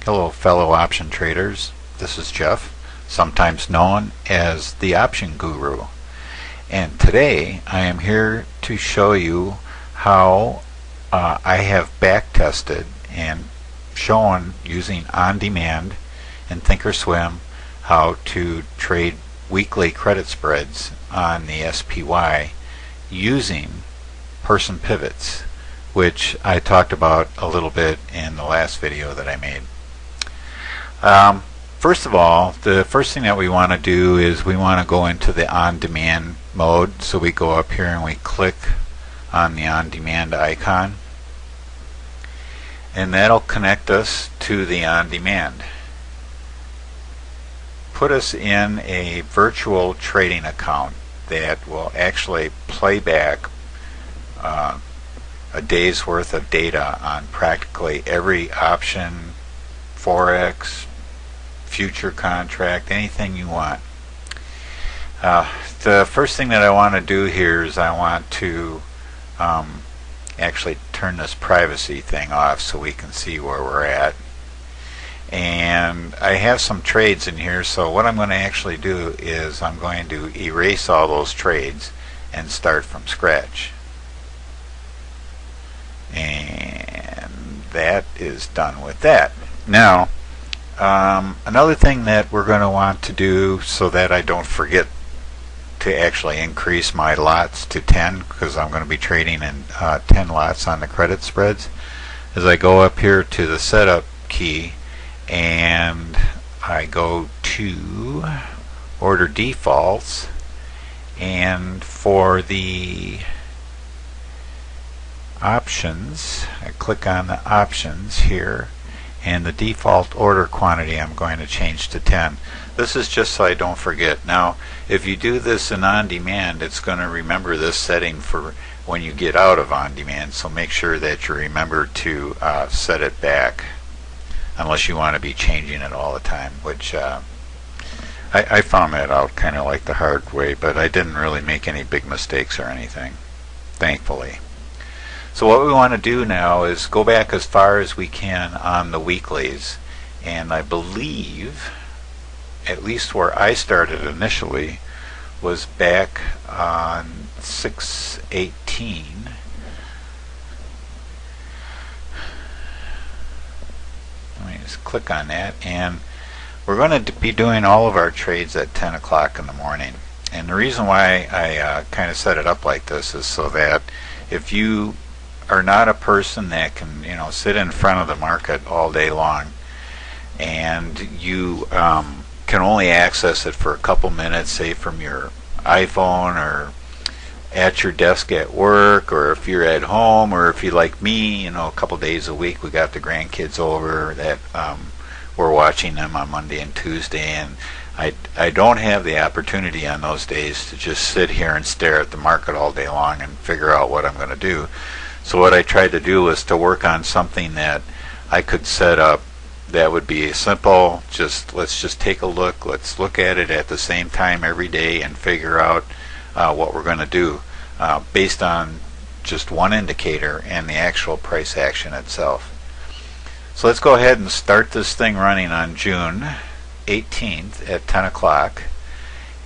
Hello fellow option traders, this is Jeff, sometimes known as the Option Guru, and today I am here to show you how I have back tested and shown using on-demand and thinkorswim how to trade weekly credit spreads on the SPY using person pivots, which I talked about a little bit in the last video that I made. First of all, the first thing that we want to do is we want to go into the on-demand mode. So we go up here and we click on the on-demand icon, and that'll connect us to the on-demand. Put us in a virtual trading account that will actually play back a day's worth of data on practically every option, forex, future contract, anything you want. The first thing that I want to do here is I want to actually turn this privacy thing off so we can see where we're at. And I have some trades in here, so what I'm going to actually do is I'm going to erase all those trades and start from scratch. And that is done with that. Now another thing that we're going to want to do so that I don't forget to actually increase my lots to 10, because I'm going to be trading in 10 lots on the credit spreads, is I go up here to the setup key and I go to order defaults, and for the options I click on the options here, and the default order quantity I'm going to change to 10. This is just so I don't forget. Now if you do this in on-demand, it's going to remember this setting for when you get out of on-demand, so make sure that you remember to set it back, unless you want to be changing it all the time, which I found that out kind of like the hard way, but I didn't really make any big mistakes or anything, thankfully. So what we want to do now is go back as far as we can on the weeklies, and I believe, at least where I started initially, was back on 6/18. Let me just click on that, and we're going to be doing all of our trades at 10 o'clock in the morning. And the reason why I kind of set it up like this is so that if you are not a person that can, sit in front of the market all day long, and you can only access it for a couple minutes, say from your iPhone or at your desk at work, or if you're at home, or if you like me, a couple days a week we got the grandkids over that we're watching them on Monday and Tuesday, and I don't have the opportunity on those days to just sit here and stare at the market all day long and figure out what I'm going to do. So what I tried to do was to work on something that I could set up that would be simple. Let's just take a look. Let's look at it at the same time every day and figure out what we're going to do based on just one indicator and the actual price action itself. So let's go ahead and start this thing running on June 18th at 10 o'clock.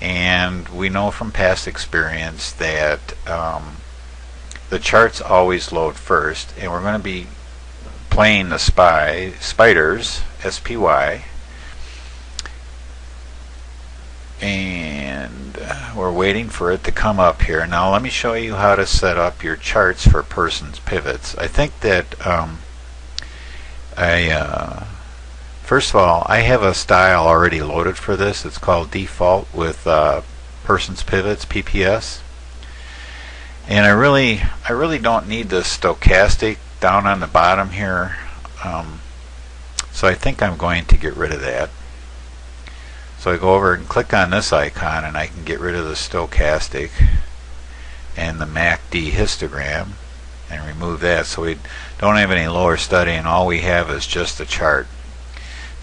And we know from past experience that the charts always load first, and we're going to be playing the spiders, SPY, and we're waiting for it to come up here. Now let me show you how to set up your charts for person's pivots. I think that first of all, I have a style already loaded for this. It's called default with person's pivots, PPS. And I really don't need this stochastic down on the bottom here, so I think I'm going to get rid of that. So I go over and click on this icon, and I can get rid of the stochastic and the MACD histogram and remove that, so we don't have any lower study, and all we have is just the chart.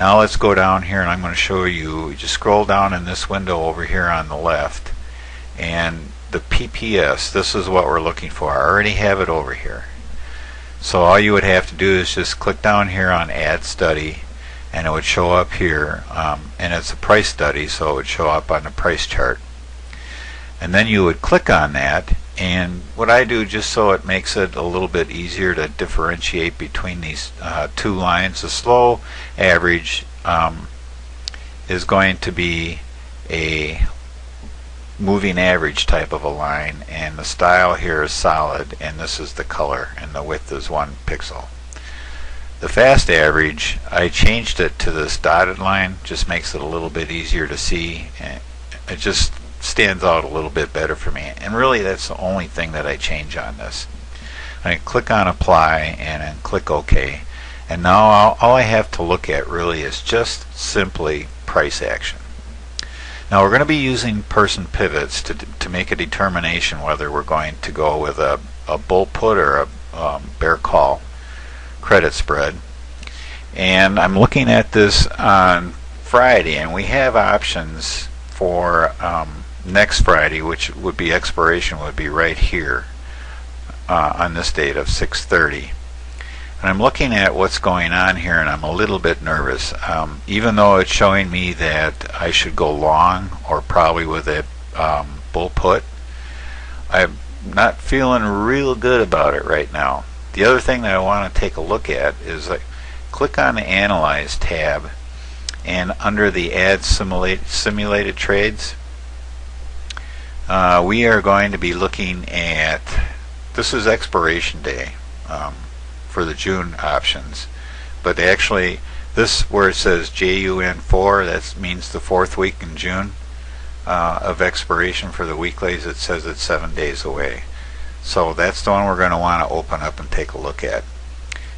Now let's go down here, and I'm going to show you. Just scroll down in this window over here on the left, and the PPS, this is what we're looking for. I already have it over here. So all you would have to do is just click down here on Add Study, and it would show up here, and it's a price study, so it would show up on the price chart. And then you would click on that, and what I do, just so it makes it a little bit easier to differentiate between these two lines, the slow average is going to be a moving average type of a line, and the style here is solid, and this is the color, and the width is 1 pixel. The fast average, I changed it to this dotted line, just makes it a little bit easier to see, and it just stands out a little bit better for me, and really that's the only thing that I change on this. I click on apply and then click OK, and now all I have to look at really is just simply price action. Now we're going to be using person pivots to make a determination whether we're going to go with a bull put or a bear call credit spread. And I'm looking at this on Friday, and we have options for next Friday, which would be expiration would be right here on this date of 6:30. And I'm looking at what's going on here, and I'm a little bit nervous. Even though it's showing me that I should go long, or probably with a bull put, I'm not feeling real good about it right now. The other thing that I want to take a look at is click on the Analyze tab, and under the Add Simulated Trades, we are going to be looking at, this is expiration day for the June options, but actually this, where it says JUN4, that means the 4th week in June of expiration for the weeklies. It says it's 7 days away, so that's the one we're going to want to open up and take a look at.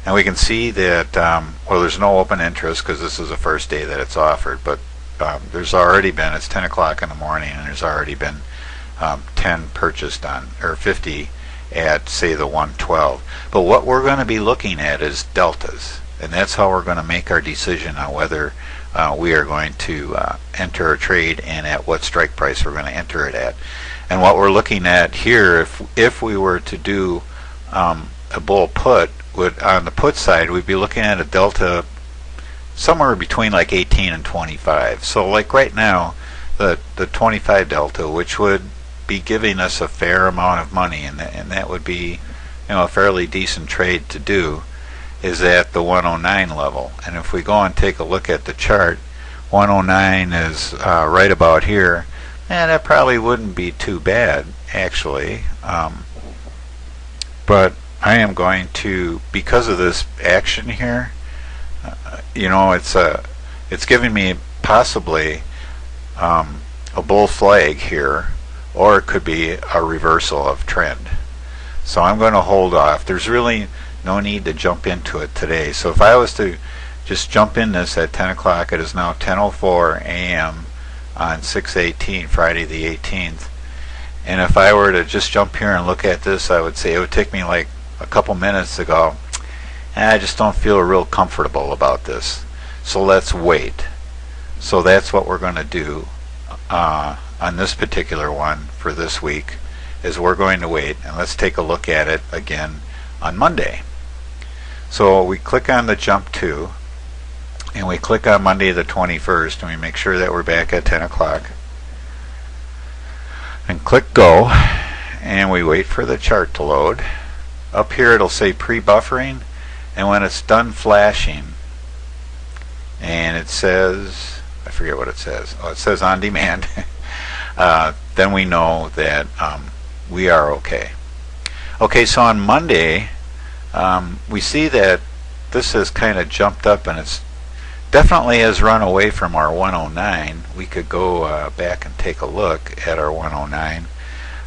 And we can see that well, there's no open interest because this is the first day that it's offered, but there's already been, it's 10 o'clock in the morning, and there's already been 10 purchased on, or 50 at, say, the 112. But what we're going to be looking at is deltas, and that's how we're going to make our decision on whether we are going to enter a trade and at what strike price we're going to enter it at. And what we're looking at here, if we were to do a bull put, on the put side, we'd be looking at a delta somewhere between like 18 and 25. So like right now, the 25 delta, which would be giving us a fair amount of money, and that would be, a fairly decent trade to do, is at the 109 level. And if we go and take a look at the chart, 109 is right about here, and that probably wouldn't be too bad actually. But I am going to, because of this action here, it's giving me possibly a bull flag here, or it could be a reversal of trend. So I'm going to hold off. There's really no need to jump into it today. So if I was to just jump in this at 10 o'clock, it is now 10:04 a.m. on 6/18, Friday the 18th. And if I were to just jump here and look at this, I would say it would take me like a couple minutes to go, I just don't feel real comfortable about this, so let's wait. So that's what we're going to do on this particular one for this week, is we're going to wait, and let's take a look at it again on Monday. So we click on the jump to, and we click on Monday the 21st, and we make sure that we're back at 10 o'clock, and click go, and we wait for the chart to load. Up here it'll say pre-buffering, and when it's done flashing, and it says, I forget what it says, it says on demand, then we know that we are okay. Okay, so on Monday, we see that this has kind of jumped up, and it's definitely has run away from our 109. We could go back and take a look at our 109.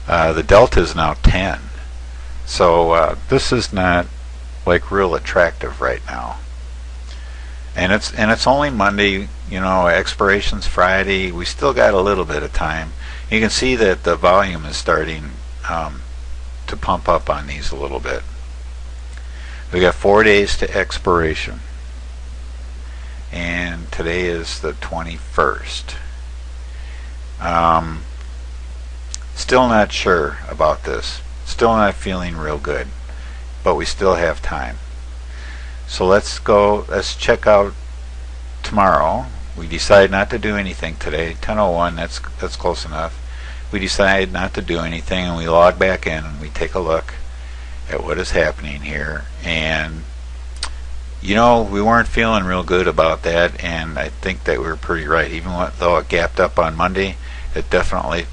The delta is now 10. So this is not like real attractive right now. And it's only Monday, expiration's Friday. We still got a little bit of time. You can see that the volume is starting to pump up on these a little bit. We got 4 days to expiration, and today is the 21st. Still not sure about this. Still not feeling real good, but we still have time. So let's check out tomorrow. We decide not to do anything today. 10:01. That's close enough. We decide not to do anything, and we log back in and we take a look at what is happening here. And you know, we weren't feeling real good about that, and I think that we were pretty right. Even though it gapped up on Monday, it definitely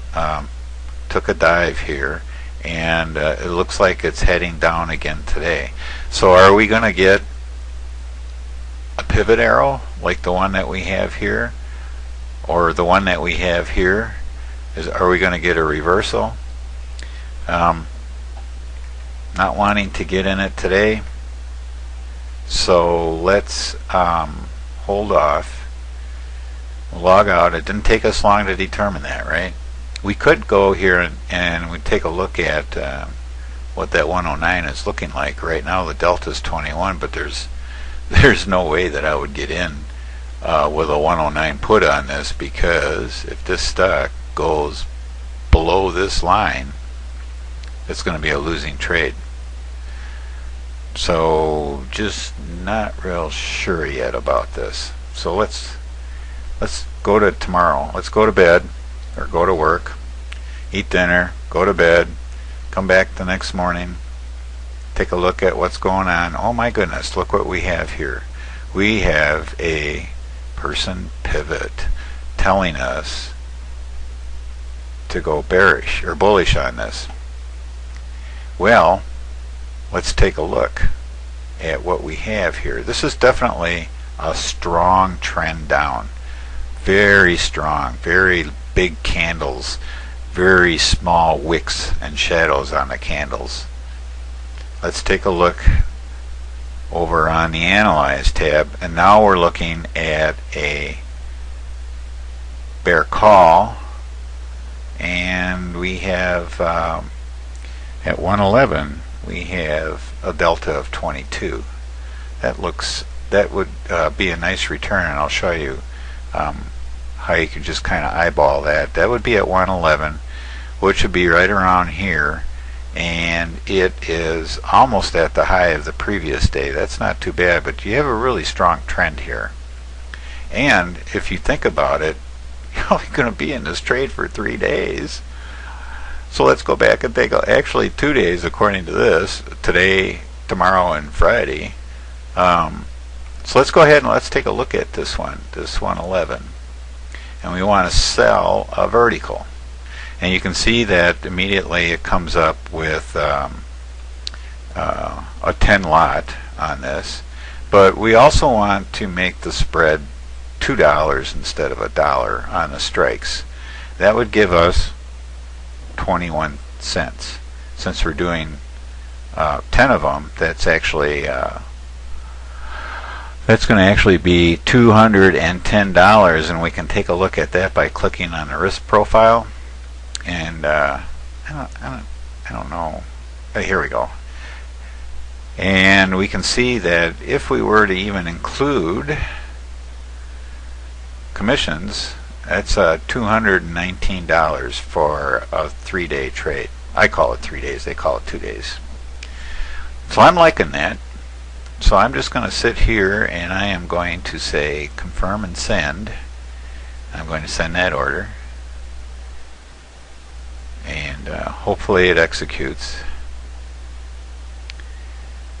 took a dive here, and it looks like it's heading down again today. So are we going to get a pivot arrow like the one that we have here, or the one that we have here? Are we going to get a reversal? Not wanting to get in it today, so let's hold off, log out. It didn't take us long to determine that, right? We could go here and we take a look at what that 109 is looking like. Right now the delta is 21, but there's no way that I would get in with a 109 put on this, because if this stock goes below this line, it's going to be a losing trade. So just not real sure yet about this. So let's go to tomorrow. Let's go to bed, or go to work, eat dinner, go to bed, come back the next morning, take a look at what's going on. Oh my goodness, look what we have here. We have a person pivot telling us to go bearish or bullish on this. Well, let's take a look at what we have here. This is definitely a strong trend down. Very strong, very big candles, very small wicks and shadows on the candles. Let's take a look over on the Analyze tab, and now we're looking at a bear call, and we have at 111 we have a delta of 22. That would be a nice return, and I'll show you how you can just kind of eyeball that. That would be at 111, which would be right around here, and it is almost at the high of the previous day. That's not too bad, but you have a really strong trend here. And if you think about it, you're only going to be in this trade for 3 days. So let's go back and take actually 2 days according to this, today, tomorrow, and Friday. So let's go ahead and let's take a look at this 111. And we want to sell a vertical. And you can see that immediately it comes up with a 10 lot on this. But we also want to make the spread $2 instead of $1 on the strikes. That would give us 21 cents. Since we're doing 10 of them, that's actually that's going to actually be $210, and we can take a look at that by clicking on the risk profile. And I don't know. Here we go. And we can see that if we were to even include commissions, that's $219 for a 3-day trade. I call it 3 days, they call it 2 days. So I'm liking that. So I'm just going to sit here and I am going to say confirm and send. I'm going to send that order, and hopefully it executes.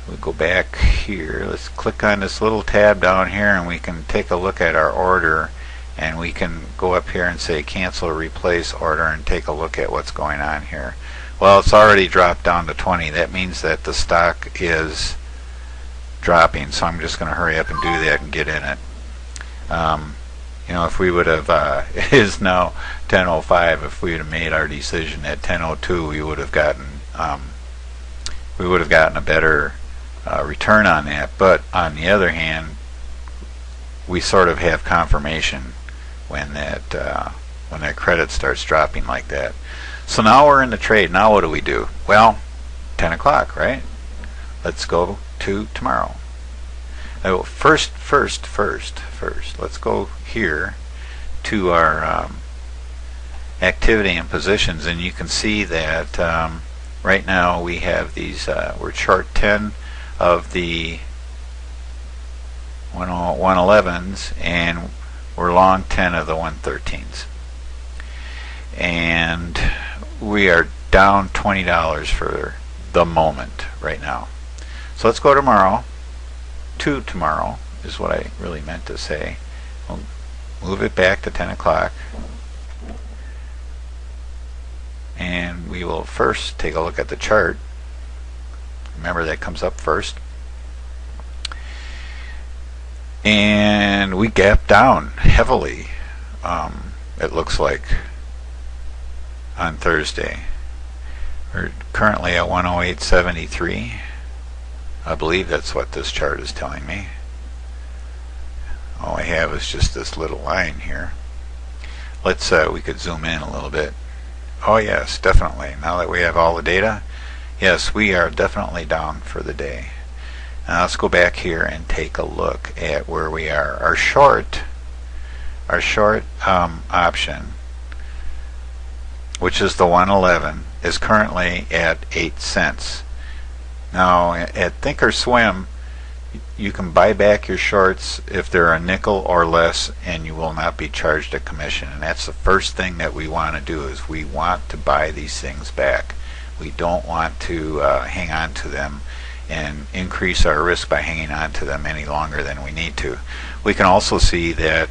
We'll go back here. Let's click on this little tab down here, and we can take a look at our order, and we can go up here and say cancel or replace order and take a look at what's going on here. Well, it's already dropped down to 20. That means that the stock is dropping, so I'm just going to hurry up and do that and get in it. You know, if we would have it is now 10:05. If we would have made our decision at 10:02, we would have gotten a better return on that. But on the other hand, we sort of have confirmation when that credit starts dropping like that. So now we're in the trade. Now what do we do? Well, 10 o'clock, right? Let's go to tomorrow. First, let's go here to our activity and positions, and you can see that right now we have these, we're chart 10 of the 101 111s, and we're long 10 of the 113s. And we are down $20 for the moment right now. So let's go tomorrow. To tomorrow is what I really meant to say. We'll move it back to 10 o'clock. And we will first take a look at the chart. Remember, that comes up first. And we gapped down heavily, it looks like, on Thursday. We're currently at 108.73. I believe that's what this chart is telling me. All I have is just this little line here. Let's we could zoom in a little bit. Oh yes, definitely. Now that we have all the data, yes, we are definitely down for the day. Now let's go back here and take a look at where we are. Our short option, which is the 111, is currently at 8 cents. Now at Thinkorswim, you can buy back your shorts if they're a nickel or less, and you will not be charged a commission. And that's the first thing that we want to do, is we want to buy these things back. We don't want to hang on to them and increase our risk by hanging on to them any longer than we need to. We can also see that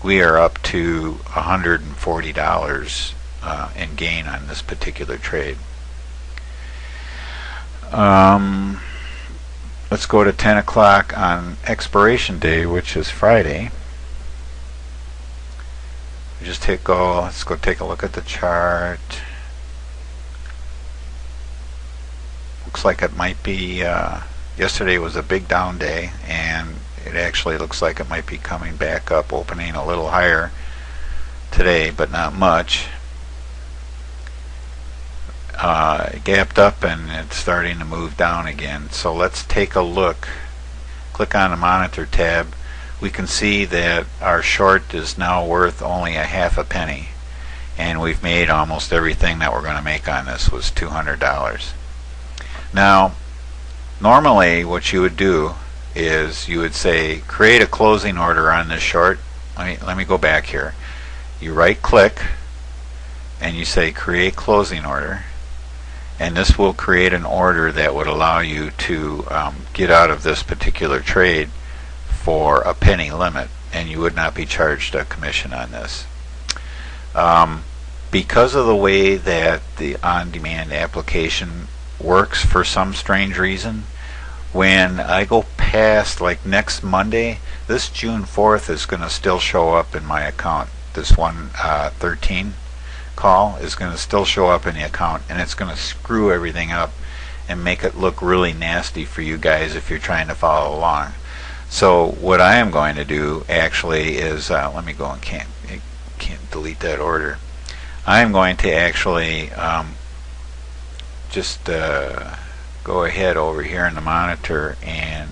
we are up to $140 in gain on this particular trade. Let's go to 10 o'clock on expiration day, which is Friday. Let's go take a look at the chart. Looks like it might be, yesterday was a big down day, and it actually looks like it might be coming back up, opening a little higher today, but not much. It gapped up and it's starting to move down again. So let's take a look. Click on the monitor tab. We can see that our short is now worth only a half a penny, and we've made almost everything that we're going to make on this was $200. Now normally what you would do is you would say create a closing order on this short. Let me go back here. You right click and you say create closing order, and this will create an order that would allow you to get out of this particular trade for a penny limit, and you would not be charged a commission on this. Because of the way that the on-demand application works, for some strange reason, when I go past, like next Monday, this June 4th is going to still show up in my account. This 113 call is going to still show up in the account, and it's going to screw everything up and make it look really nasty for you guys if you're trying to follow along. So what I am going to do actually is, let me go and can't delete that order. I am going to actually just go ahead over here in the monitor and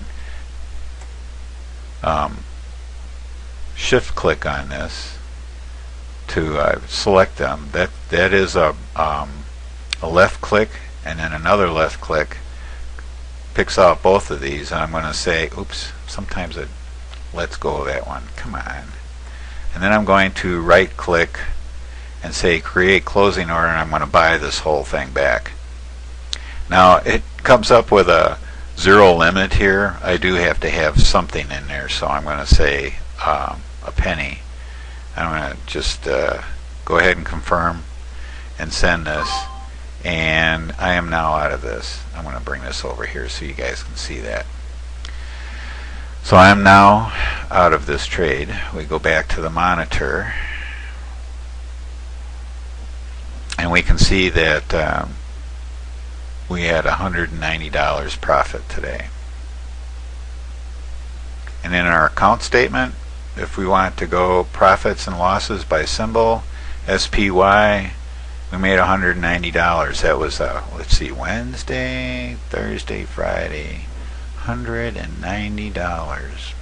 shift click on this to select them. That is a left click, and then another left click picks out both of these, and I'm going to say, oops, sometimes it lets go of that one, come on. And then I'm going to right click and say create closing order, and I'm going to buy this whole thing back. Now it comes up with a zero limit here. I do have to have something in there, so I'm going to say a penny. I'm going to just go ahead and confirm and send this, and I am now out of this. I'm going to bring this over here so you guys can see that. So I'm now out of this trade. We go back to the monitor, and we can see that we had $190 profit today. And in our account statement, if we want to go profits and losses by symbol, SPY, we made $190. That was, let's see, Wednesday, Thursday, Friday, $190.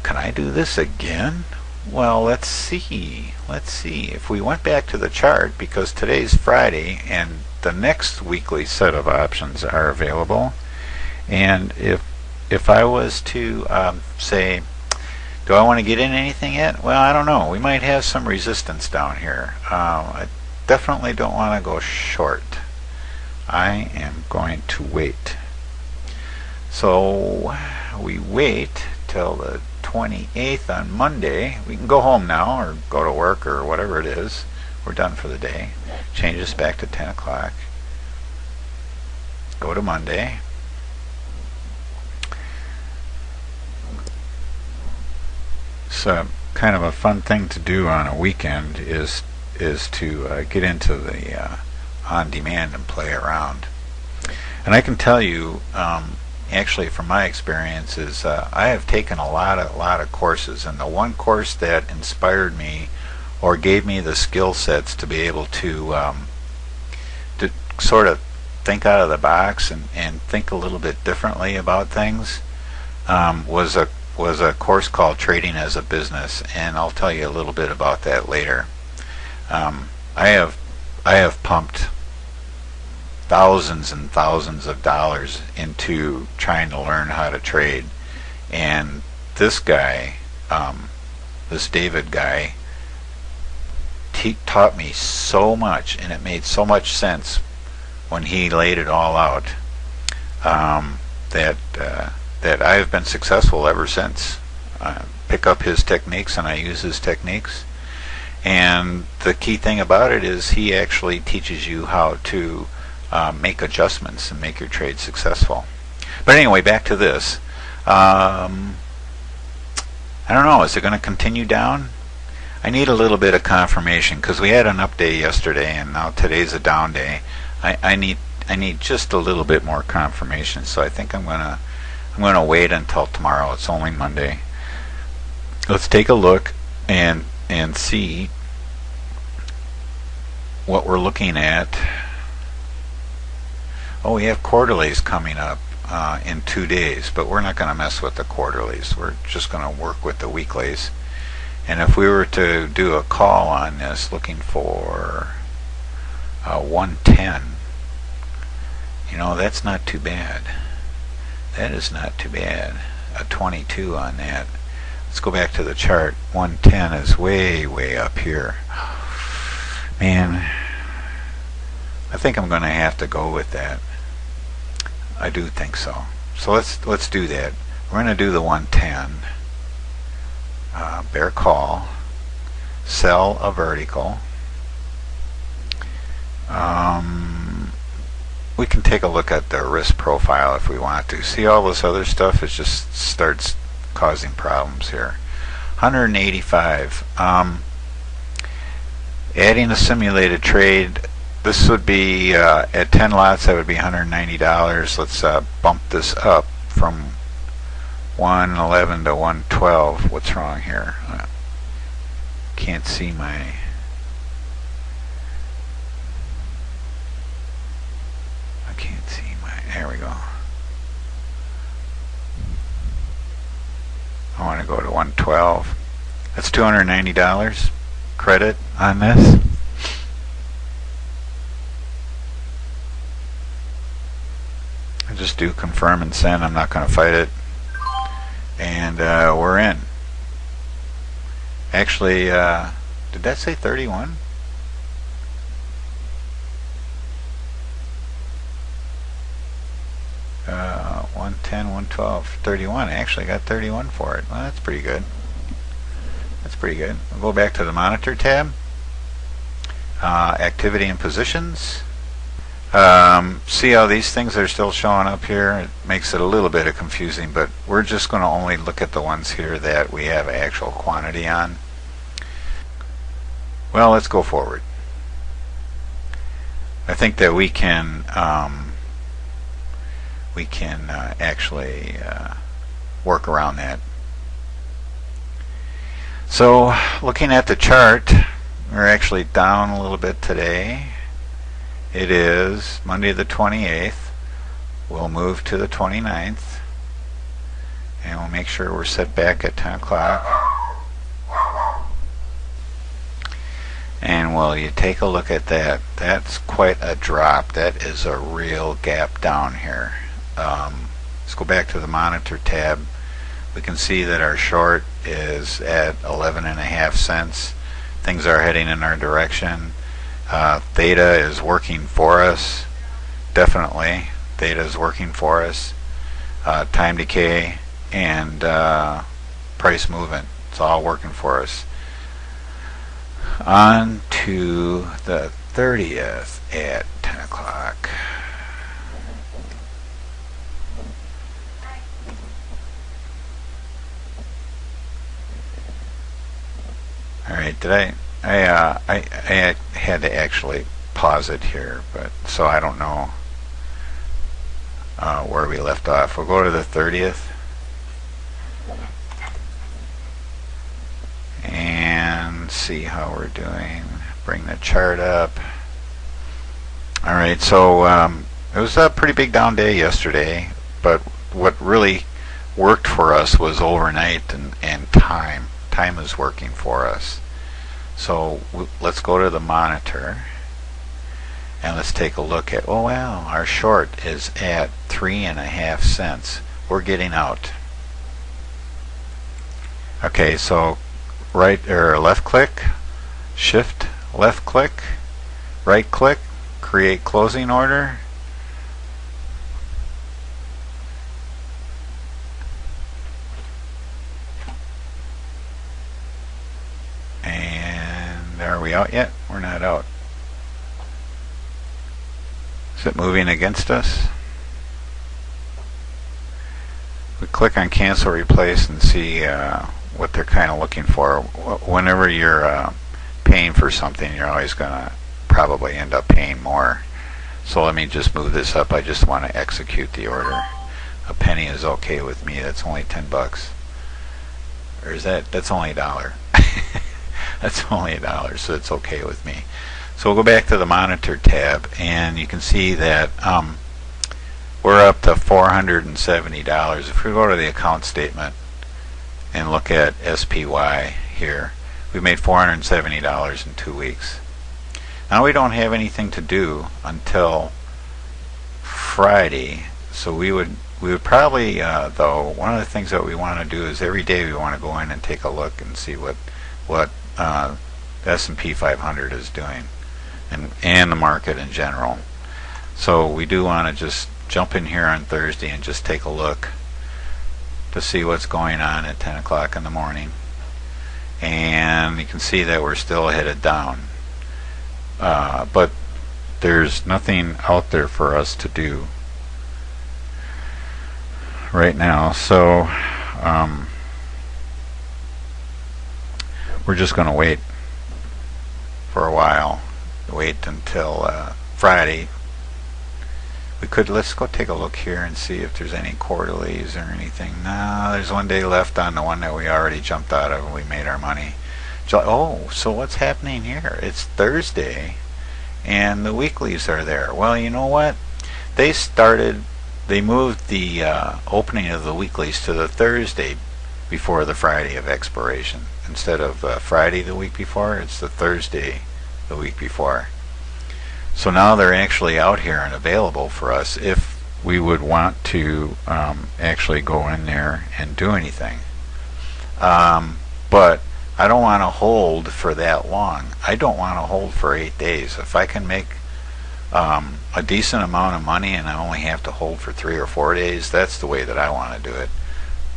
Can I do this again? Well, let's see. If we went back to the chart, because today's Friday and the next weekly set of options are available, and if if I was to say, do I want to get in anything yet? Well, I don't know. We might have some resistance down here. I definitely don't want to go short. I am going to wait. So we wait till the 28th on Monday. We can go home now or go to work or whatever it is. We're done for the day. Change this back to 10 o'clock. Go to Monday. So kind of a fun thing to do on a weekend is to get into the on-demand and play around. And I can tell you, actually from my experiences, I have taken a lot of courses, and the one course that inspired me or gave me the skill sets to be able to sort of think out of the box and think a little bit differently about things was a course called Trading as a Business, and I'll tell you a little bit about that later. I have pumped thousands and thousands of dollars into trying to learn how to trade, and this guy, this David guy, he taught me so much, and it made so much sense when he laid it all out, that I have been successful ever since. I pick up his techniques and I use his techniques, and the key thing about it is he actually teaches you how to make adjustments and make your trade successful. But anyway, back to this. I don't know, is it going to continue down? I need a little bit of confirmation because we had an up day yesterday and now today's a down day. I need just a little bit more confirmation, so I think I'm gonna wait until tomorrow. It's only Monday. Let's take a look and see what we're looking at. Oh, we have quarterlies coming up in 2 days, but we're not going to mess with the quarterlies. We're just going to work with the weeklies. And if we were to do a call on this looking for 110, you know, that's not too bad. That is not too bad. A 22 on that. Let's go back to the chart. 110 is way up here. Man, I think I'm going to have to go with that. I do think so. So let's do that. We're going to do the 110. Bear call. Sell a vertical. We can take a look at the risk profile if we want to. See, all this other stuff, it just starts causing problems here. 185. Adding a simulated trade, this would be at 10 lots, that would be $190. Let's bump this up from 111 to 112. What's wrong here? Can't see my... There we go. I want to go to 112. That's $290 credit on this. I just do confirm and send. I'm not going to fight it. And we're in. Actually, did that say 31? 110, 112, 31. I actually got 31 for it. Well, that's pretty good. That's pretty good. We'll go back to the monitor tab. Activity and positions. See how these things are still showing up here? It makes it a little bit confusing, but we're just going to only look at the ones here that we have actual quantity on. Well, let's go forward. I think that we can actually work around that. So looking at the chart, we're actually down a little bit today. It is Monday the 28th. We'll move to the 29th, and we'll make sure we're set back at 10 o'clock. And well, you take a look at that. That's quite a drop. That is a real gap down here. Let's go back to the monitor tab. We can see that our short is at 11.5 cents. Things are heading in our direction. Theta is working for us. Definitely, theta is working for us. Time decay and price movement. It's all working for us. On to the 30th at 10 o'clock. Alright, I had to actually pause it here, but so I don't know where we left off. We'll go to the 30th and see how we're doing. Bring the chart up. Alright, so it was a pretty big down day yesterday, but what really worked for us was overnight and time. Time is working for us. So let's go to the monitor and let's take a look at, oh wow, our short is at 3.5 cents. We're getting out. Okay, so right or left click, shift left click, right click, create closing order. Are we out yet? We're not out. Is it moving against us? We click on cancel replace and see what they're kind of looking for. Whenever you're paying for something, you're always going to probably end up paying more. So let me just move this up. I just want to execute the order. A penny is okay with me. That's only $10. Or is that's only $1. That's only $1, so it's okay with me. So we'll go back to the monitor tab, and you can see that we're up to $470. If we go to the account statement and look at SPY here, we made $470 in 2 weeks. Now we don't have anything to do until Friday, so we would probably though, one of the things that we want to do is every day we want to go in and take a look and see what the S&P 500 is doing, and the market in general. So we do want to just jump in here on Thursday and just take a look to see what's going on at 10 o'clock in the morning. And you can see that we're still headed down, but there's nothing out there for us to do right now, so we're just going to wait for a while. Wait until Friday. Let's go take a look here and see if there's any quarterlies or anything. No, there's 1 day left on the one that we already jumped out of and we made our money. Oh, so what's happening here? It's Thursday and the weeklies are there. Well, you know what? They moved the opening of the weeklies to the Thursday before the Friday of expiration. Instead of Friday the week before, it's the Thursday the week before. So now they're actually out here and available for us if we would want to actually go in there and do anything. But I don't want to hold for that long. I don't want to hold for 8 days. If I can make a decent amount of money and I only have to hold for 3 or 4 days, that's the way that I want to do it.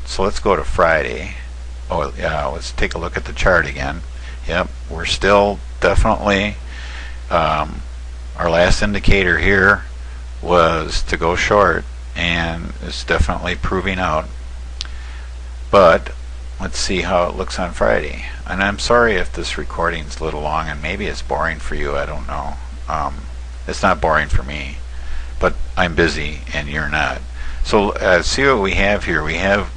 So let's go to Friday. Oh yeah, let's take a look at the chart again. Yep, we're still definitely our last indicator here was to go short, and it's definitely proving out. But let's see how it looks on Friday. And I'm sorry if this recording's a little long and maybe it's boring for you. I don't know. It's not boring for me, but I'm busy and you're not. So see what we have here. We have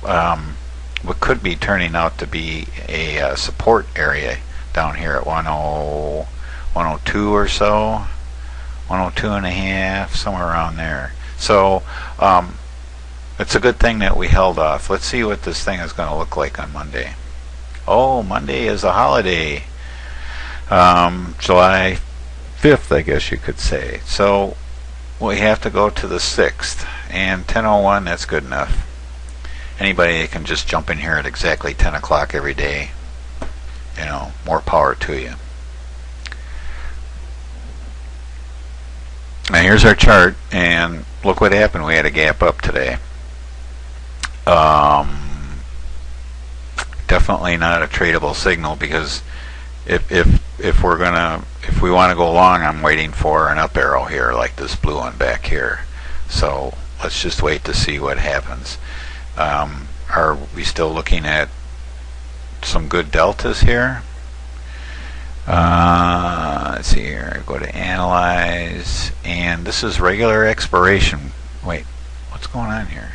what could be turning out to be a support area down here at 102 or so, 102 and a half, somewhere around there. So it's a good thing that we held off. Let's see what this thing is going to look like on Monday. Oh, Monday is a holiday. July 5th, I guess you could say. So we have to go to the 6th. and 10:01, that's good enough. Anybody that can just jump in here at exactly 10 o'clock every day, you know, more power to you. Now here's our chart, and look what happened. We had a gap up today. Definitely not a tradable signal, because if we want to go long, I'm waiting for an up arrow here, like this blue one back here. So let's just wait to see what happens. Are we still looking at some good deltas here? Let's see here. Go to analyze, and this is regular expiration. Wait, what's going on here?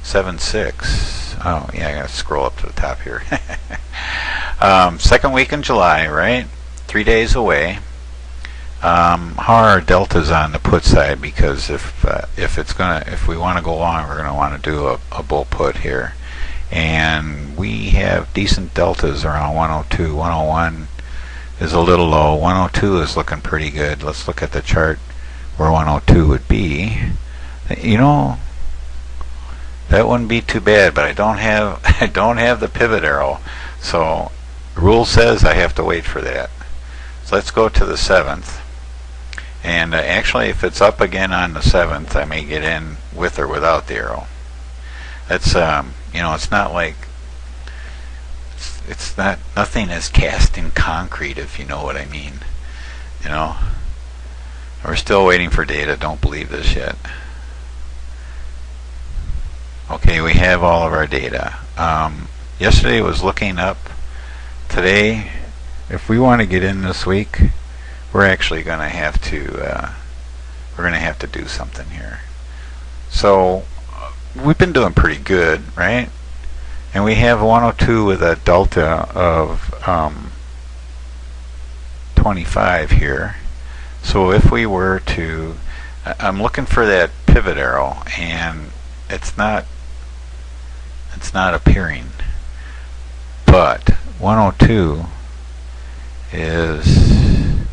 7.6. Oh yeah, I gotta scroll up to the top here. Second week in July, right? 3 days away. How are our deltas on the put side? Because if we want to go long, we're gonna want to do a bull put here, and we have decent deltas around 102, 101. Is a little low. 102 is looking pretty good. Let's look at the chart where 102 would be. You know, that wouldn't be too bad, but I don't have the pivot arrow. So the rule says I have to wait for that. So let's go to the 7th. And actually, if it's up again on the 7th, I may get in with or without the arrow. That's you know, it's not like it's not, nothing is cast in concrete, if you know what I mean. You know, we're still waiting for data. Don't believe this yet. Okay, we have all of our data. Yesterday was looking up. Today, if we want to get in this week, we're actually going to have to do something here. So we've been doing pretty good, right? And we have 102 with a delta of 25 here. So if we were to, I'm looking for that pivot arrow, and it's not appearing. But 102 is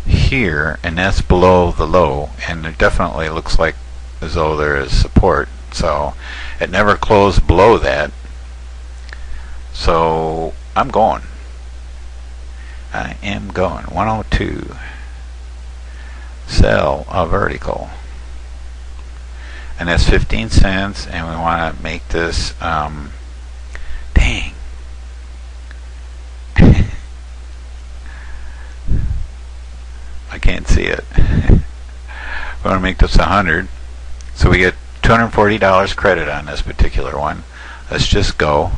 here, and that's below the low, and it definitely looks like as though there is support. So it never closed below that. So I'm going. I am going. 102. Sell a vertical. And that's 15 cents, and we want to make this, dang. I can't see it. We want to make this 100. So we get $240 credit on this particular one. Let's just go.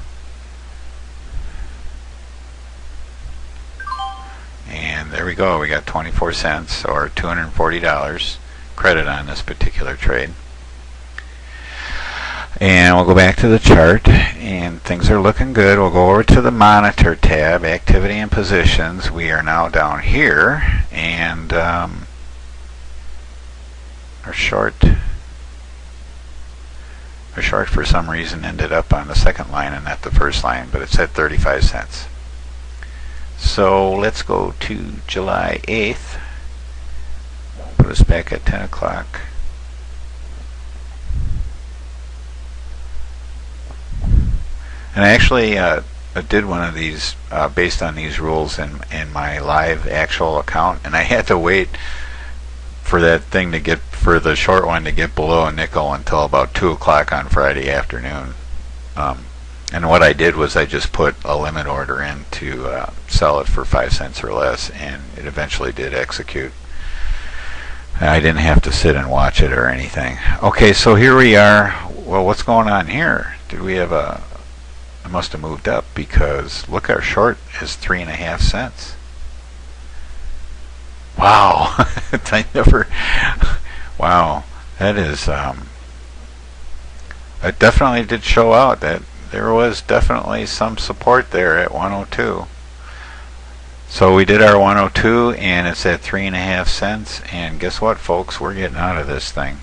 And there we go. We got 24 cents or $240 credit on this particular trade. And we'll go back to the chart, and things are looking good. We'll go over to the monitor tab, activity and positions. We are now down here, and our short for some reason ended up on the second line and not the first line, but it's at 35 cents. So let's go to July 8th. Put us back at 10 o'clock. And I actually did one of these based on these rules in my live actual account, and I had to wait for that thing to get, for the short one to get below a nickel until about 2 o'clock on Friday afternoon. And what I did was I just put a limit order in to sell it for 5 cents or less, and it eventually did execute. I didn't have to sit and watch it or anything. Okay, so here we are. Well, what's going on here? Did we have a... I must have moved up, because look, our short is 3.5 cents. Wow. I never... Wow. That is... it definitely did show out that there was definitely some support there at 102. So we did our 102, and it's at 3.5 cents. And guess what, folks? We're getting out of this thing.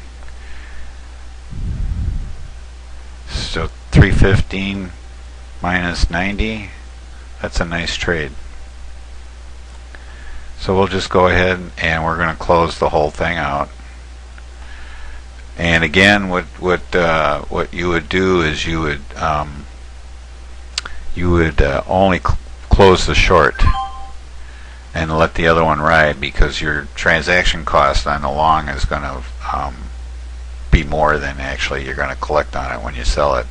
So 315 minus 90. That's a nice trade. So we'll just go ahead and we're going to close the whole thing out. And again, what you would do is you would only close the short and let the other one ride, because your transaction cost on the long is going to be more than actually you're going to collect on it when you sell it,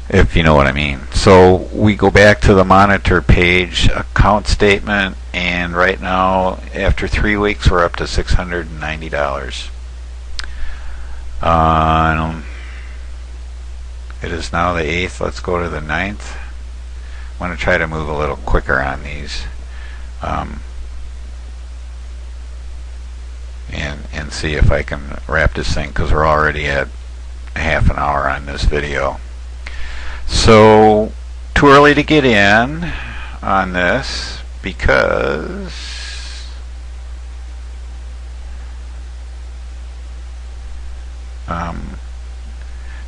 if you know what I mean. So we go back to the monitor page, account statement, and right now after 3 weeks we're up to $690. It is now the 8th. Let's go to the 9th. I'm going to try to move a little quicker on these, and see if I can wrap this thing, because we're already at half an hour on this video. So too early to get in on this, because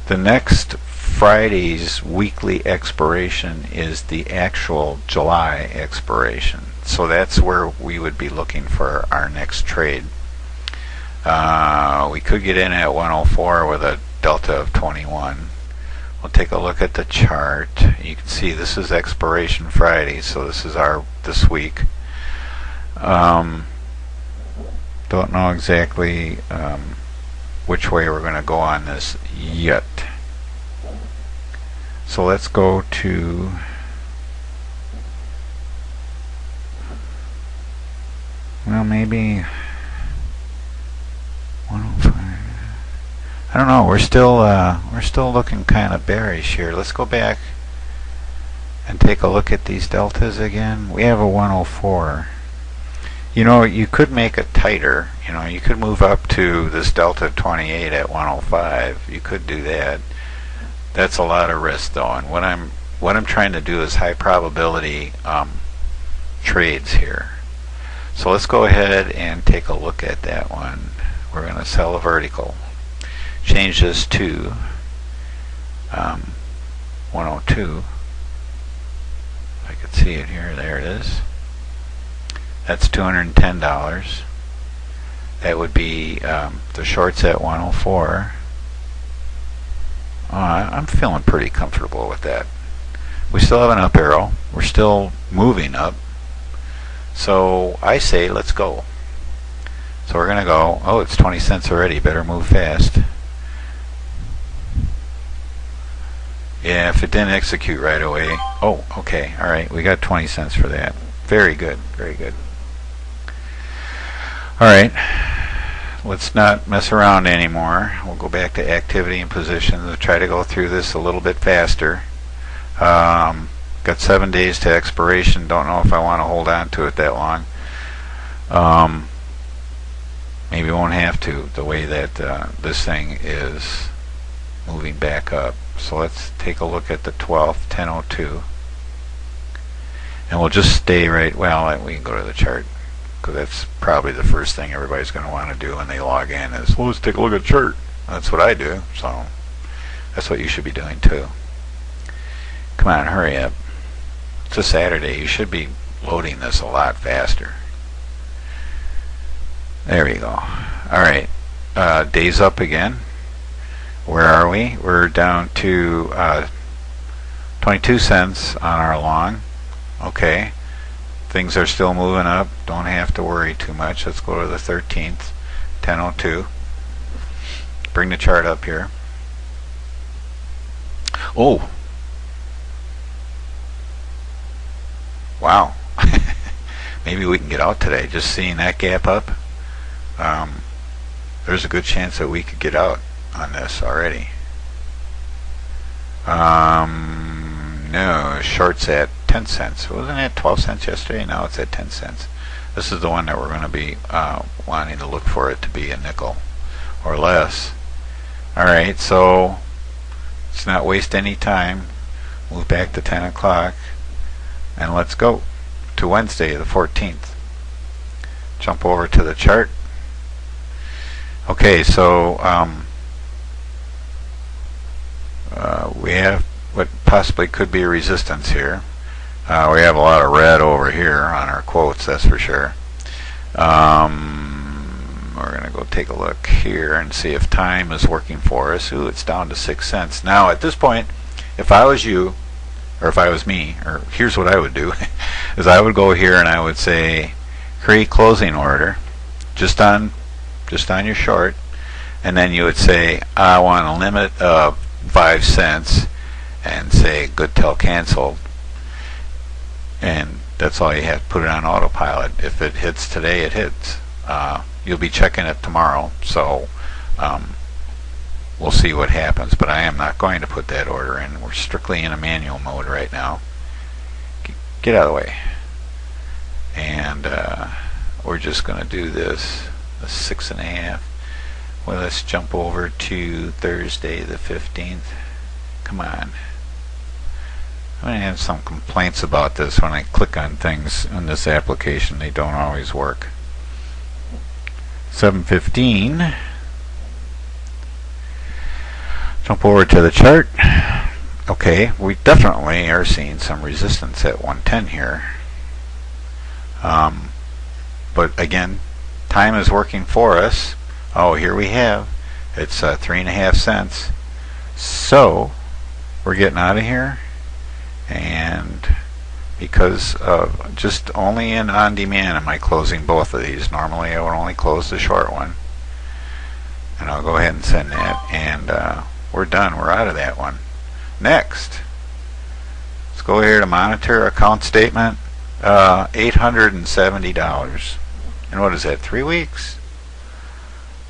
the next Friday's weekly expiration is the actual July expiration. So that's where we would be looking for our next trade. We could get in at 104 with a delta of 21. We'll take a look at the chart. You can see this is expiration Friday, so this is this week. Don't know exactly which way we're going to go on this yet. So let's go to maybe 105. I don't know. We're still looking kind of bearish here. Let's go back and take a look at these deltas again. We have a 104. You know, you could make it tighter. You know, you could move up to this delta 28 at 105. You could do that. That's a lot of risk, though. And what I'm trying to do is high probability trades here. So let's go ahead and take a look at that one. We're going to sell a vertical. Change this to 102. I could see it here. There it is. That's $210. That would be the shorts at 104. I'm feeling pretty comfortable with that. We still have an up arrow. We're still moving up. So I say let's go. So we're going to go. Oh, it's 20 cents already. Better move fast. Yeah, if it didn't execute right away. Oh, okay. All right. We got 20 cents for that. Very good. Very good. All right. Let's not mess around anymore. We'll go back to activity and positions. We'll try to go through this a little bit faster. Got 7 days to expiration. Don't know if I want to hold on to it that long. Maybe won't have to, the way that this thing is moving back up. So let's take a look at the 12th, 10:02. And we'll just stay right, well, we can go to the chart, because that's probably the first thing everybody's going to want to do when they log in is, well, let's take a look at the chart. That's what I do, so that's what you should be doing too. Come on, hurry up. It's a Saturday. You should be loading this a lot faster. There we go. Alright, days up again. Where are we? We're down to 22 cents on our long. Okay. Things are still moving up. Don't have to worry too much. Let's go to the 13th, 10:02. Bring the chart up here. Oh! Wow. Maybe we can get out today. Just seeing that gap up, there's a good chance that we could get out on this already. No, short's at 10 cents. Wasn't it 12 cents yesterday? Now it's at 10 cents. This is the one that we're going to be wanting to look for it to be a nickel or less. Alright, so let's not waste any time. Move back to 10 o'clock and let's go to Wednesday the 14th. Jump over to the chart. Okay, so we have what possibly could be a resistance here. We have a lot of red over here on our quotes, that's for sure. we're going to go take a look here and see if time is working for us. Ooh, it's down to 6 cents. Now at this point, if I was you, or if I was me, or here's what I would do, is I would go here and I would say create closing order just on your short, and then you would say I want a limit of 5 cents and say good till canceled, and that's all you have. Put it on autopilot. If it hits today, it hits. You'll be checking it tomorrow, so we'll see what happens, but I am not going to put that order in. We're strictly in a manual mode right now. Get out of the way. And we're just going to do this, a 6.5. Well, let's jump over to Thursday the 15th. Come on. I'm going to have some complaints about this when I click on things in this application. They don't always work. 7:15. Jump over to the chart. Okay, we definitely are seeing some resistance at 110 here. But again, time is working for us. Oh, here we have. It's 3.5 cents. So we're getting out of here. And because of just only in on demand am I closing both of these. Normally I would only close the short one. And I'll go ahead and send that. And we're done. We're out of that one. Next, let's go here to monitor account statement. $870. And what is that? 3 weeks?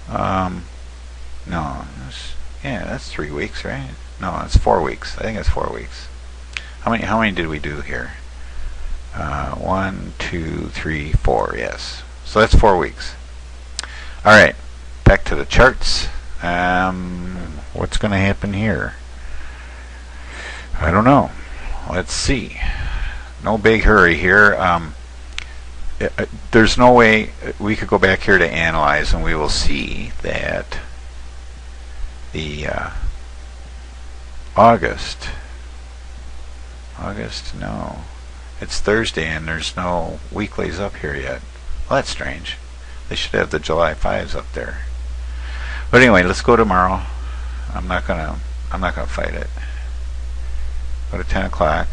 No. Yeah, that's 3 weeks, right? No, it's 4 weeks. I think it's 4 weeks. How many did we do here? 1, 2, 3, 4. Yes. So that's 4 weeks. All right. Back to the charts. What's going to happen here? I don't know. Let's see. No big hurry here. There's no way we could go back here to analyze, and we will see that the August, no, it's Thursday and there's no weeklies up here yet. Well, that's strange. They should have the July 5s up there. But anyway, let's go tomorrow. I'm not gonna fight it. Go to 10 o'clock.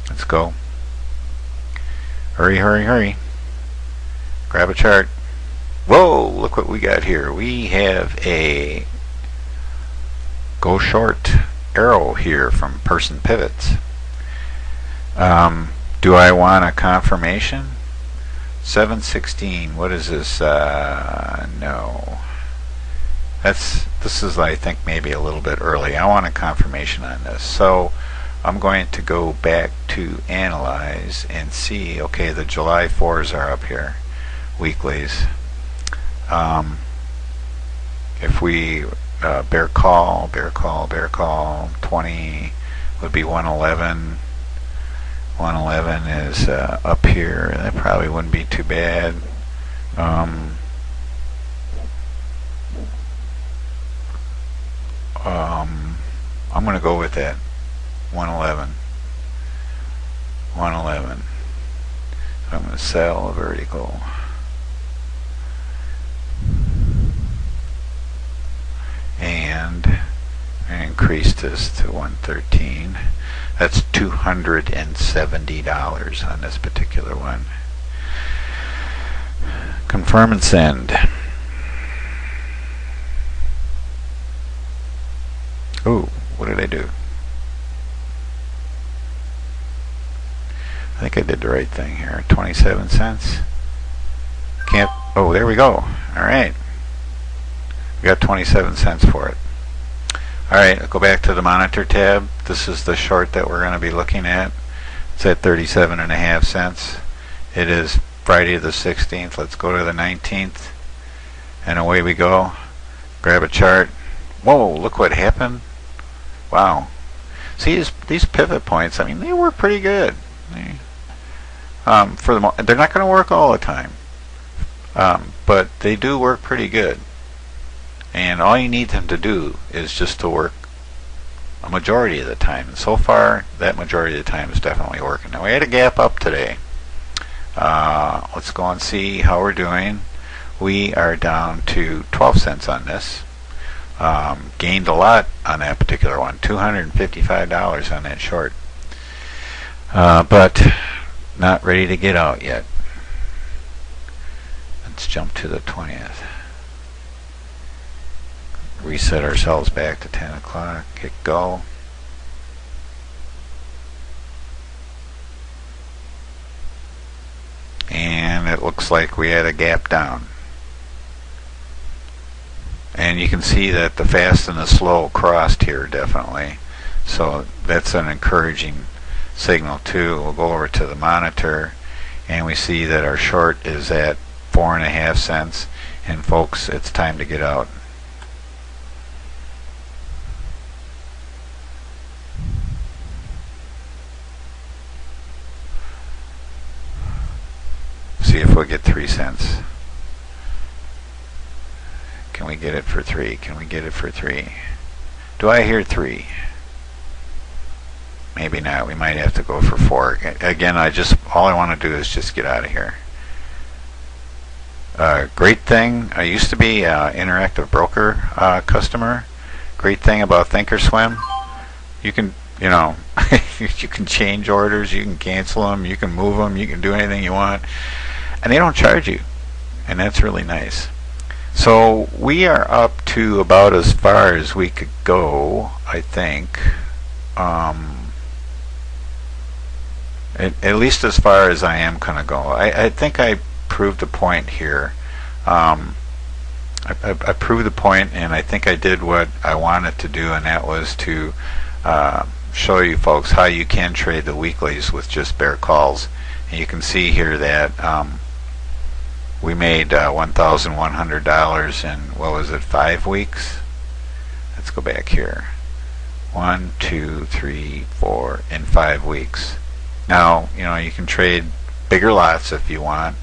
Let's go. Hurry, hurry, hurry. Grab a chart. Whoa, look what we got here. We have a go short arrow here from Person Pivots. Do I want a confirmation? 716. What is this? No. This is, I think, maybe a little bit early. I want a confirmation on this. So I'm going to go back to analyze and see. Okay, the July 4s are up here, weeklies. If we bear call, 20 would be 111. 111 is up here. That probably wouldn't be too bad. I'm going to go with that. 111. 111. So I'm going to sell a vertical. And increase this to 113. That's $270 on this particular one. Confirm and send. Ooh, what did I do? I think I did the right thing here. 27 cents. Can't. Oh, there we go. All right. We got 27 cents for it. All right, I'll go back to the monitor tab. This is the short that we're going to be looking at. It's at 37.5 cents. It is Friday the 16th. Let's go to the 19th. And away we go. Grab a chart. Whoa, look what happened. Wow. See, these pivot points, I mean, they work pretty good. They're not going to work all the time. But they do work pretty good. And all you need them to do is just to work a majority of the time. And so far, that majority of the time is definitely working. Now, we had a gap up today. Let's go and see how we're doing. We are down to 12 cents on this. Gained a lot on that particular one, $255 on that short. But not ready to get out yet. Let's jump to the 20th. Reset ourselves back to 10 o'clock. Hit go. And it looks like we had a gap down. And you can see that the fast and the slow crossed here definitely. So that's an encouraging signal too. We'll go over to the monitor and we see that our short is at 4.5 cents. And folks, it's time to get out. See if we'll get 3 cents. Can we get it for 3? Can we get it for 3? Do I hear 3? Maybe not. We might have to go for 4. Again, all I want to do is just get out of here. Great thing. I used to be an Interactive Broker customer. Great thing about Thinkorswim, you can, you can change orders, you can cancel them, you can move them, you can do anything you want, and they don't charge you, and that's really nice. So we are up to about as far as we could go, I think. At least as far as I am going to go. I think I proved a point here. I proved the point, and I think I did what I wanted to do, and that was to show you folks how you can trade the weeklies with just bare calls. And you can see here that we made $1,100 in, what was it, 5 weeks? Let's go back here. 1, 2, 3, 4, in 5 weeks. Now, you can trade bigger lots if you want,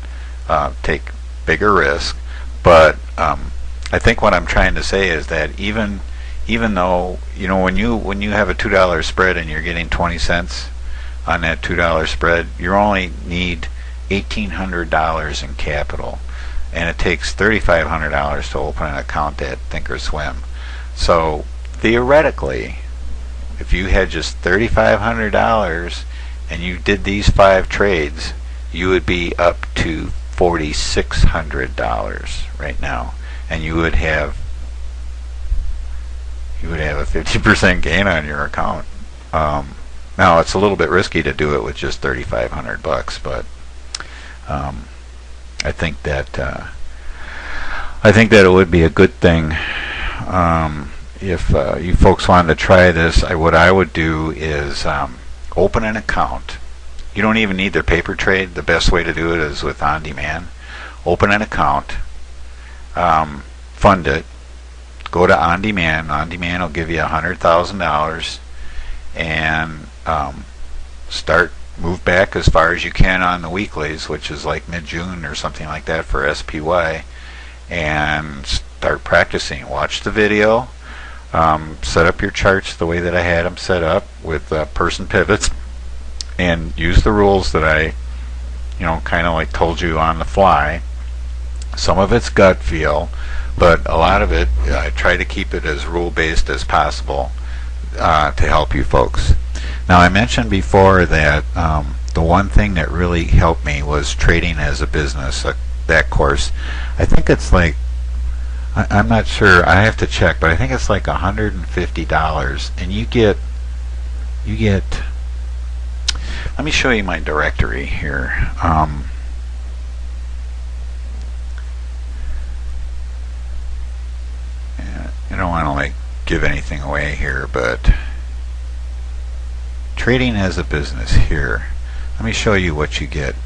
take bigger risk, but I think what I'm trying to say is that even though, when you have a $2 spread and you're getting 20 cents on that $2 spread, you only need $1,800 in capital, and it takes $3,500 to open an account at Thinkorswim. So theoretically, if you had just $3,500 and you did these 5 trades, you would be up to $4,600 right now, and you would have a 50% gain on your account. Now it's a little bit risky to do it with just $3,500, but I think that it would be a good thing if you folks wanted to try this. What I would do is open an account. You don't even need their paper trade. The best way to do it is with On Demand. Open an account, fund it, go to On Demand. On Demand will give you $100,000, and move back as far as you can on the weeklies, which is like mid-June or something like that for SPY, and start practicing. Watch the video, set up your charts the way that I had them set up with person pivots, and use the rules that I kind of like told you on the fly. Some of it's gut feel, but a lot of it I try to keep it as rule based as possible to help you folks. Now, I mentioned before that the one thing that really helped me was Trading as a Business, that course. I think it's like, I'm not sure, I have to check, but I think it's like $150, and you get let me show you my directory here. I don't want to like give anything away here, but Trading as a Business here. Let me show you what you get.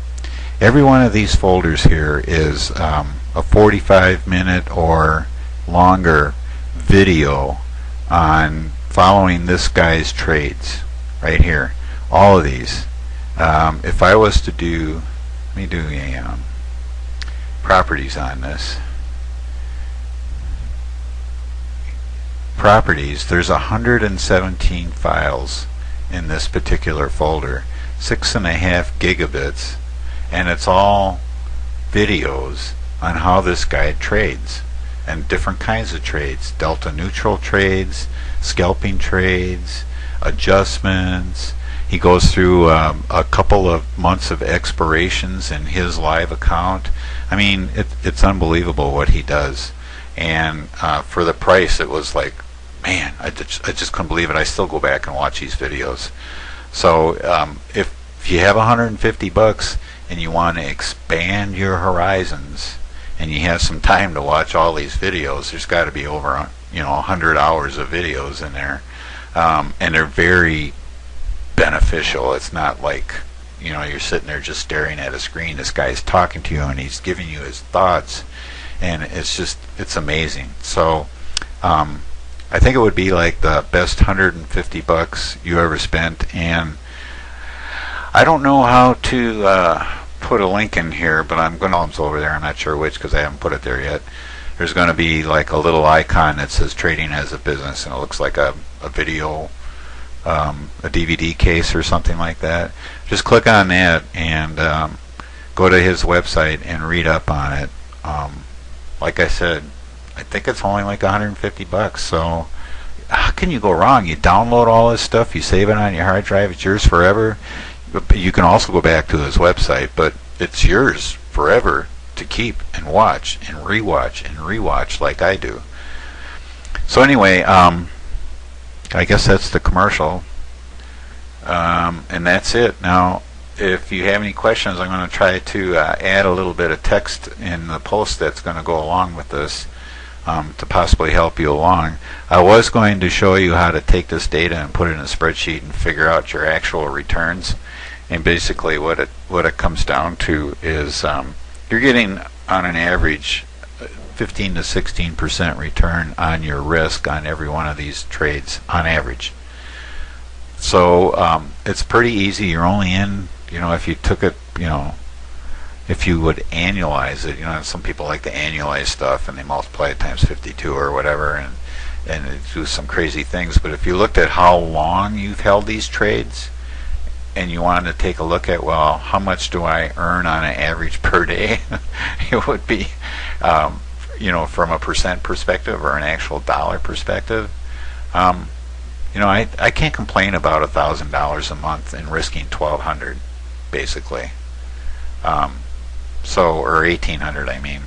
Every one of these folders here is a 45-minute or longer video on following this guy's trades right here. All of these. If I was to do, let me do a properties on this. Properties, there's 117 files in this particular folder, 6.5 gigabits, and it's all videos on how this guy trades, and different kinds of trades, delta neutral trades, scalping trades, adjustments. He goes through a couple of months of expirations in his live account. I mean, it's unbelievable what he does. And for the price, it was like, man, I just couldn't believe it. I still go back and watch these videos. So if you have $150 and you want to expand your horizons, and you have some time to watch all these videos, there's got to be over 100 hours of videos in there, and they're very beneficial. It's not like you're sitting there just staring at a screen. This guy's talking to you and he's giving you his thoughts, and it's amazing. So I think it would be like the best $150 you ever spent. And I don't know how to put a link in here, but I'm going to over there. I'm not sure which because I haven't put it there yet. There's going to be like a little icon that says trading as a business, and it looks like a video, a DVD case or something like that. Just click on that and go to his website and read up on it. Like I said, I think it's only like $150. So how can you go wrong? You download all this stuff, you save it on your hard drive, it's yours forever. You can also go back to his website, but it's yours forever to keep and watch and rewatch like I do. So anyway, I guess that's the commercial, and that's it. Now, if you have any questions, I'm going to try to add a little bit of text in the post that's going to go along with this to possibly help you along. I was going to show you how to take this data and put it in a spreadsheet and figure out your actual returns. And basically what it comes down to is you're getting on an average 15 to 16% return on your risk on every one of these trades on average. So it's pretty easy. You're only in, if you took it, if you would annualize it, some people like to annualize stuff and they multiply it times 52 or whatever and do some crazy things. But if you looked at how long you've held these trades, and you wanted to take a look at, well, how much do I earn on an average per day? It would be, from a percent perspective or an actual dollar perspective. I can't complain about $1,000 a month and risking $1,200, basically. Or $1,800, I mean.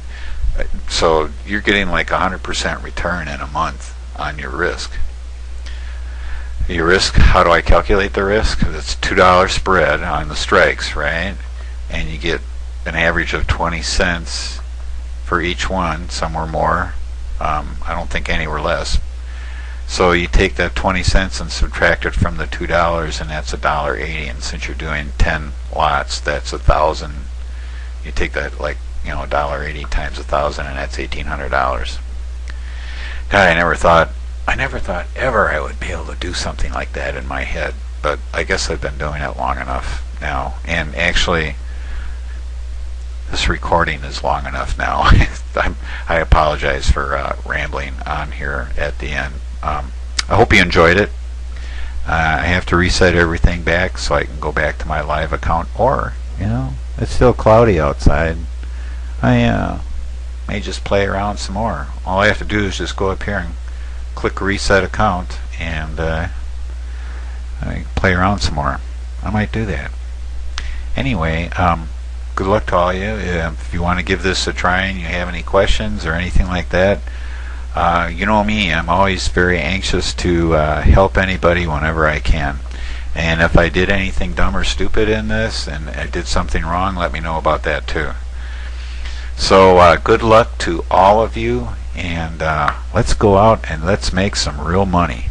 So you're getting like 100% return in a month on your risk. Your risk, how do I calculate the risk? It's $2 spread on the strikes, right? And you get an average of 20 cents for each one, somewhere more. I don't think anywhere less. So you take that 20 cents and subtract it from the $2, and that's $1.80. And since you're doing 10 lots, that's 1,000. You take that $1.80 times 1,000, and that's $1,800. God, I never thought ever I would be able to do something like that in my head, but I guess I've been doing it long enough now. And actually, this recording is long enough now. I apologize for rambling on here at the end. I hope you enjoyed it. I have to reset everything back so I can go back to my live account, or, it's still cloudy outside. I may just play around some more. All I have to do is just go up here and click reset account and I play around some more. I might do that. Anyway, good luck to all of you. If you want to give this a try and you have any questions or anything like that, you know me, I'm always very anxious to help anybody whenever I can. And if I did anything dumb or stupid in this and I did something wrong, let me know about that too. So good luck to all of you, and let's go out and let's make some real money.